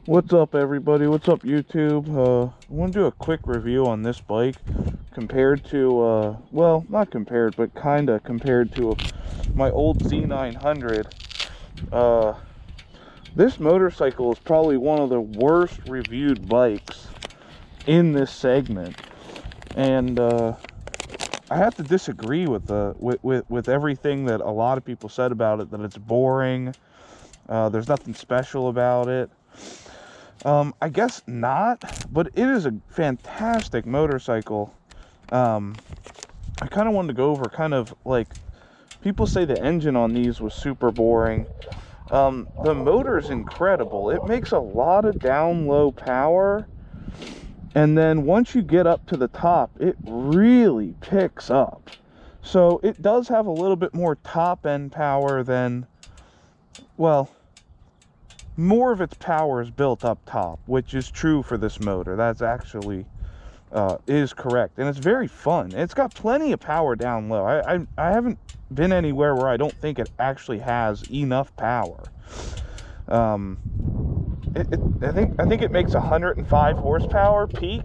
What's up, everybody? What's up, YouTube? I want to do a quick review on this bike compared to, well, not compared, but kind of compared to my old Z900. This motorcycle is probably one of the worst reviewed bikes in this segment, and I have to disagree with everything that a lot of people said about it, that it's boring, there's nothing special about it. I guess not, but it is a fantastic motorcycle. I kind of wanted to go over kind of like, people say the engine on these was super boring. The motor's incredible. It makes a lot of down low power, and then once you get up to the top, it really picks up. So it does have a little bit more top end power than, well, more of its power is built up top, which is true for this motor. That's actually is correct, and it's very fun. It's got plenty of power down low. I haven't been anywhere where I don't think it actually has enough power. I think it makes 105 horsepower peak,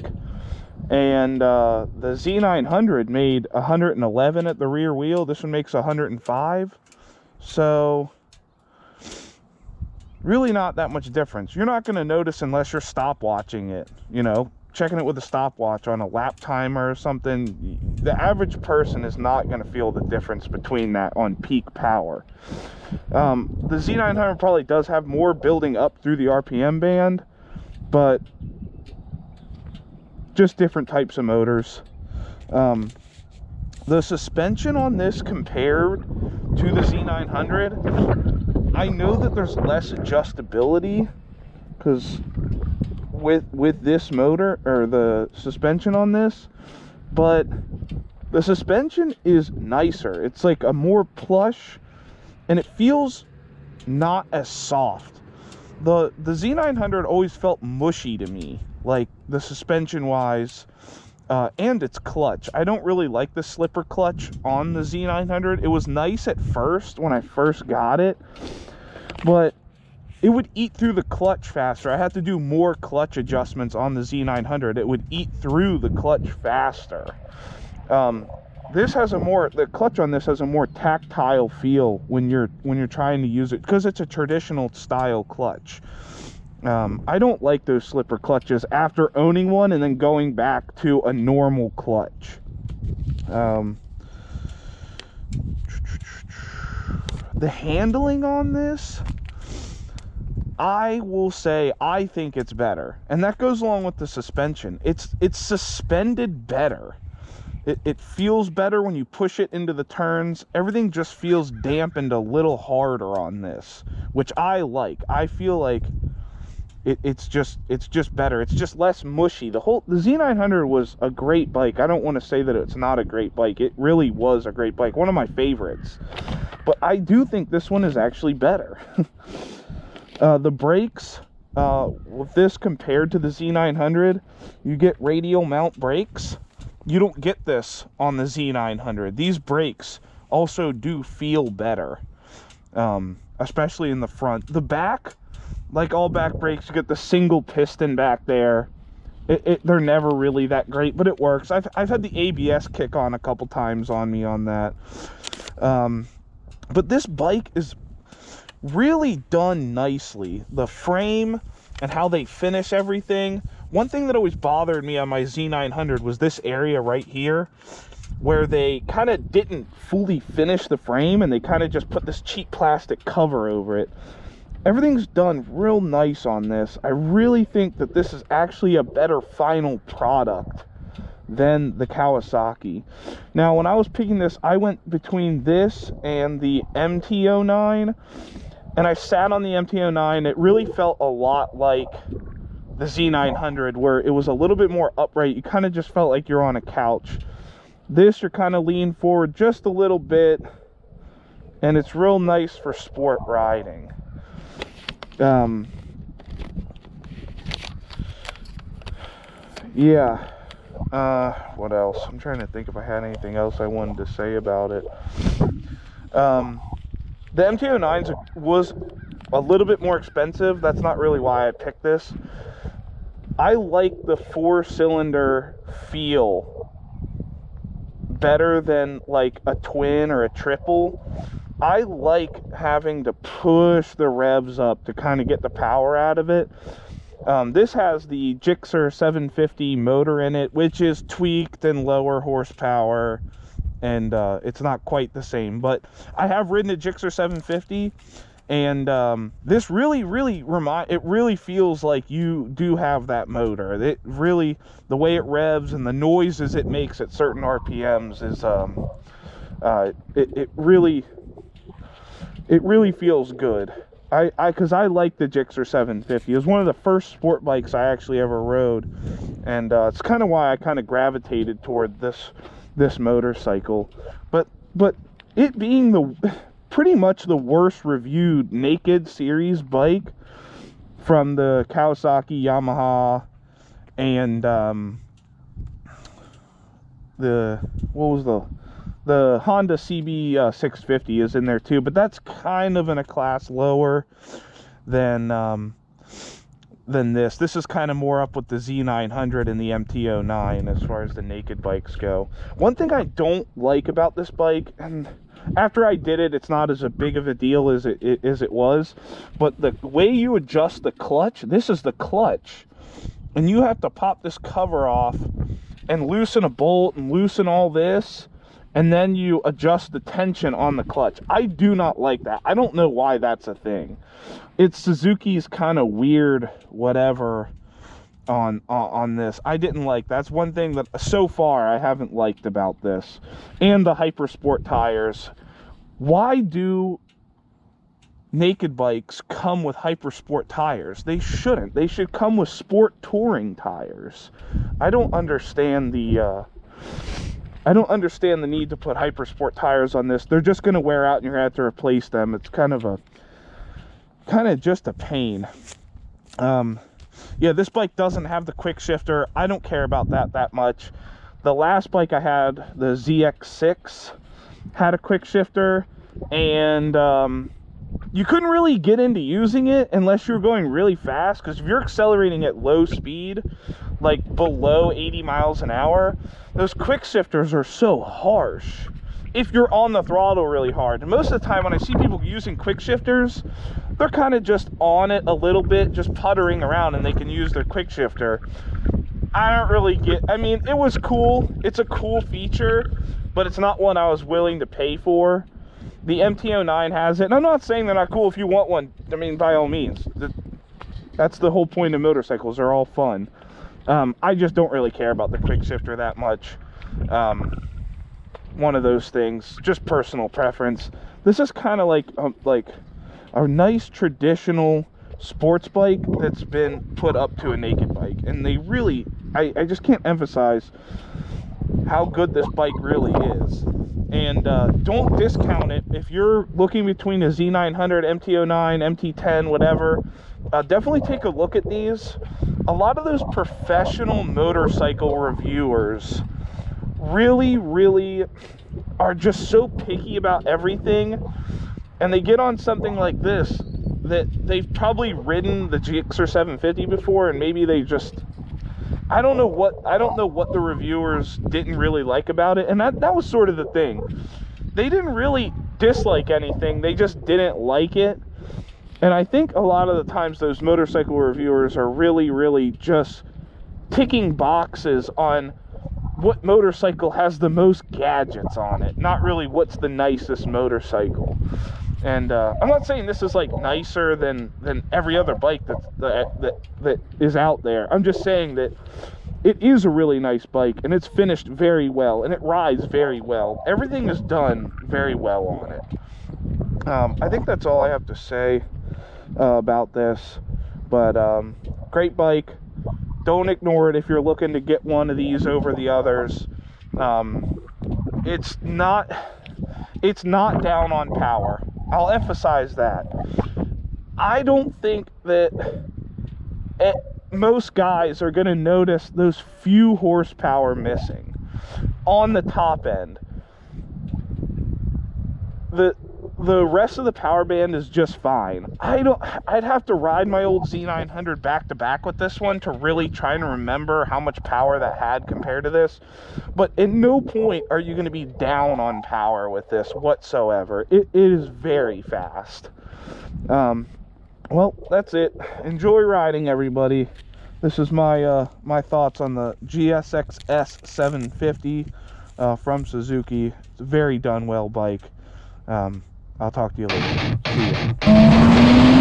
and the Z900 made 111 at the rear wheel. This one makes 105, so really not that much difference. You're not going to notice unless you're stopwatching it, you know, checking it with a stopwatch on a lap timer or something. The average person is not going to feel the difference between that on peak power. The Z900 probably does have more building up through the RPM band, but just different types of motors. The suspension on this compared to the Z900, I know that there's less adjustability, because with this motor, or the suspension on this, but the suspension is nicer. It's like a more plush, and it feels not as soft. The Z900 always felt mushy to me, like the suspension wise, and its clutch. I don't really like the slipper clutch on the Z900. It was nice at first when I first got it, but it would eat through the clutch faster. I had to do more clutch adjustments on the Z900. It would eat through the clutch faster. This has the clutch on this has a more tactile feel when you're trying to use it, because it's a traditional style clutch. I don't like those slipper clutches after owning one and then going back to a normal clutch. The handling on this, I will say, I think it's better, and that goes along with the suspension. It's suspended better. It feels better when you push it into the turns. Everything just feels dampened a little harder on this, which I like. I feel like it's just better. It's just less mushy. The Z900 was a great bike. I don't want to say that it's not a great bike. It really was a great bike, one of my favorites. But I do think this one is actually better. The brakes, with this compared to the Z900, you get radial mount brakes. You don't get this on the Z900. These brakes also do feel better, especially in the front. The back, like all back brakes, you get the single piston back there. They're never really that great, but it works. I've had the ABS kick on a couple times on me on that. But this bike is really done nicely. The frame and how they finish everything. One thing that always bothered me on my Z900 was this area right here. where they kind of didn't fully finish the frame and they kind of just put this cheap plastic cover over it. Everything's done real nice on this. I really think that this is actually a better final product than the Kawasaki. Now, when I was picking this, I went between this and the MT-09, and I sat on the MT-09. It really felt a lot like the Z900, where it was a little bit more upright. You kind of just felt like you're on a couch. This, you're kind of leaned forward just a little bit, and it's real nice for sport riding. Yeah. What else? I'm trying to think if I had anything else I wanted to say about it. The MT-09 was a little bit more expensive. That's not really why I picked this. I like the 4-cylinder feel better than like a twin or a triple. I like having to push the revs up to kind of get the power out of it. This has the Gixxer 750 motor in it, which is tweaked and lower horsepower, and it's not quite the same. But I have ridden a Gixxer 750, and this really feels like you do have that motor. It really, the way it revs and the noises it makes at certain RPMs is it really feels good. Because I like the Gixxer 750. It was one of the first sport bikes I actually ever rode, and it's kind of why I kind of gravitated toward this motorcycle. But it being pretty much the worst reviewed naked series bike from the Kawasaki, Yamaha, and the Honda CB 650 is in there too, but that's kind of in a class lower than this. This is kind of more up with the Z900 and the MT-09 as far as the naked bikes go. One thing I don't like about this bike, and after I did it, it's not as big of a deal as it was, but the way you adjust the clutch, this is the clutch, and you have to pop this cover off and loosen a bolt and loosen all this, and then you adjust the tension on the clutch. I do not like that. I don't know why that's a thing. It's Suzuki's kind of weird whatever on this. I didn't like. That's one thing that so far I haven't liked about this. And the Hypersport tires. Why do naked bikes come with Hypersport tires? They shouldn't. They should come with sport touring tires. I don't understand the need to put Hypersport tires on this. They're just going to wear out and you're going to have to replace them. It's kind of just a pain. Yeah, this bike doesn't have the quick shifter. I don't care about that much. The last bike I had, the ZX-S, had a quick shifter, and you couldn't really get into using it unless you were going really fast, because if you're accelerating at low speed, like below 80 miles an hour, those quick shifters are so harsh if you're on the throttle really hard. And most of the time when I see people using quick shifters, they're kind of just on it a little bit, just puttering around, and they can use their quick shifter. I don't really get, I mean, it was cool. It's a cool feature, but it's not one I was willing to pay for. The MT-09 has it, and I'm not saying they're not cool. If you want one, I mean, by all means. That's the whole point of motorcycles. They're all fun. I just don't really care about the quick shifter that much. One of those things, just personal preference. This is kind of like a nice traditional sports bike that's been put up to a naked bike, and they really, I just can't emphasize how good this bike really is. And don't discount it. If you're looking between a Z900, MT-09, MT-10, whatever, definitely take a look at these. A lot of those professional motorcycle reviewers really are just so picky about everything, and they get on something like this that they've probably ridden the Gixxer 750 before, and maybe they just, I don't know what the reviewers didn't really like about it. And that was sort of the thing. They didn't really dislike anything, they just didn't like it. And I think a lot of the times those motorcycle reviewers are really just ticking boxes on what motorcycle has the most gadgets on it, not really what's the nicest motorcycle. And I'm not saying this is like nicer than every other bike that is out there. I'm just saying that it is a really nice bike, and it's finished very well, and it rides very well. Everything is done very well on it. I think that's all I have to say about this. But great bike. Don't ignore it if you're looking to get one of these over the others. It's not down on power. I'll emphasize that. I don't think that most guys are going to notice those few horsepower missing on the top end. The rest of the power band is just fine. I'd have to ride my old Z900 back to back with this one to really try and remember how much power that had compared to this. But at no point are you going to be down on power with this whatsoever. It is very fast. Well, that's it. Enjoy riding, everybody. This is my my thoughts on the GSX-S 750 from Suzuki. It's a very done well bike. I'll talk to you later. See ya.